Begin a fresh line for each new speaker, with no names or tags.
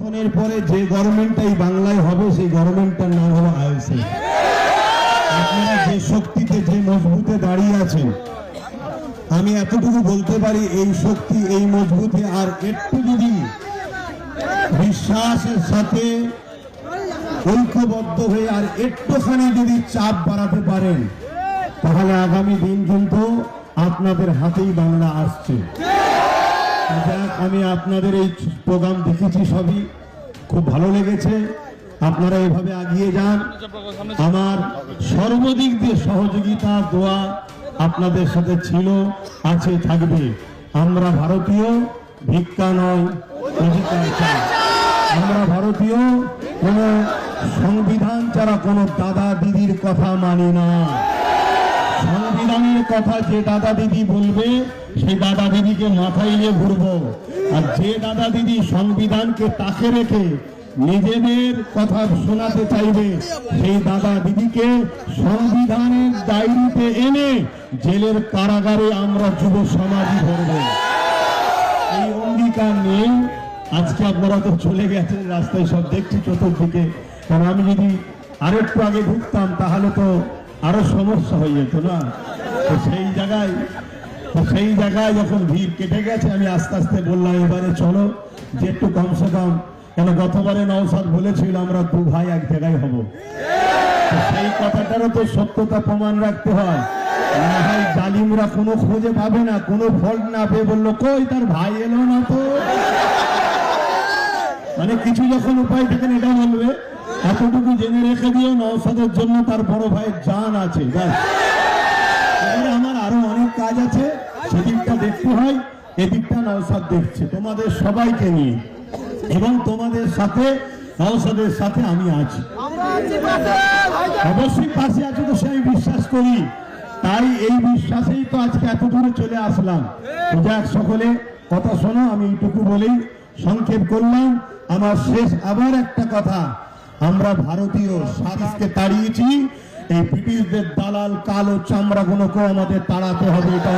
পতনের পরে যে গভর্নমেন্টটাই বাংলায় হবে সেই গভর্নমেন্টটার নাম হলো আইএসএফ। আপনারা যে শক্তিতে যে মজবুতে দাঁড়িয়ে আছেন, আমি এতটুকু বলতে পারি এই শক্তি এই মজবুতে আর একটু যদি বিশ্বাসের সাথে ঐক্যবদ্ধ হয়ে আর একটুখানি যদি চাপ বাড়াতে পারেন, তাহলে আগামী দিন কিন্তু আপনাদের হাতেই বাংলা আসছে। আমি আপনাদের এই প্রোগ্রাম দেখেছি, সবই খুব ভালো লেগেছে। আপনারা এভাবে এগিয়ে যান। আমার সর্বদিক দিয়ে সহযোগিতা দোয়া আপনাদের সাথে ছিল, আছে, থাকবে। আমরা ভারতীয়, ভিক্ষা নয় অধিকার চাই। আমরা ভারতীয়, কোনো সংবিধান ছাড়া কোনো দাদা দিদির কথা মানি না। সংবিধানের কথা যে দাদা দিদি বলবে সেই দাদা দিদিকে মাথায় নিয়ে ঘুরবো, আর যে দাদা দিদি সংবিধানকে তাকে রেখে নিজেদের কথা শোনাতে চাইবে সেই দাদা দিদিকে সংবিধানের ডায়েরিতে এনে জেলের কারাগারে আমরা যুব সমাজই ধরব। এই অঙ্গীকার নিয়ে আজকে আপনারা তো চলে গেছেন, রাস্তায় সব দেখছি চতুর্দিকে। কারণ আমি যদি আরেকটু আগে ঢুকতাম তাহলে তো আরো সমস্যা হয়ে যেত না। তো সেই জায়গায় যখন ভিড় কেটে গেছে, আমি আস্তে আস্তে বললাম এবারে চলো যে একটু কমসে কম, কেন গতবারে নওশাদ বলেছিল আমরা দু ভাই এক জায়গায় হব। সেই কথাটারও তো সত্যতা প্রমাণ রাখতে হয়। না হয় জালিমরা কোনো খোঁজে পাবে না, কোনো ফল্ট না পেয়ে বললো কই তার ভাই এলো না তো, মানে কিছু যখন উপায় থাকেন এটা বলবে। এতটুকু জেনে রেখে দিও নওশাদের জন্য তার বড় ভাইয়ের জান আছে। এবারে আমার আরো অনেক কাজ আছে, সেদিকটা দেখতে হয়, এদিকটা নওশাদ দেখছে তোমাদের সবাইকে নিয়ে, এবং তোমাদের সাথে নওশাদের সাথে আমি আছি, অবশ্যই পাশে আছি, তো সে আমি বিশ্বাস করি। তাই এই বিশ্বাসেই তো আজকে এত দূরে চলে আসলাম। যাক, সকলে কথা শোনো, আমি এইটুকু বলেই সংক্ষেপ করলাম। আমার শেষ আবার একটা কথা, আমরা ভারতীয় সারিসকে তাড়িয়েছি, এই ব্রিটিশদের দালাল কালো চামড়াগুলোকেও আমাদের তাড়াতে হবে। এটা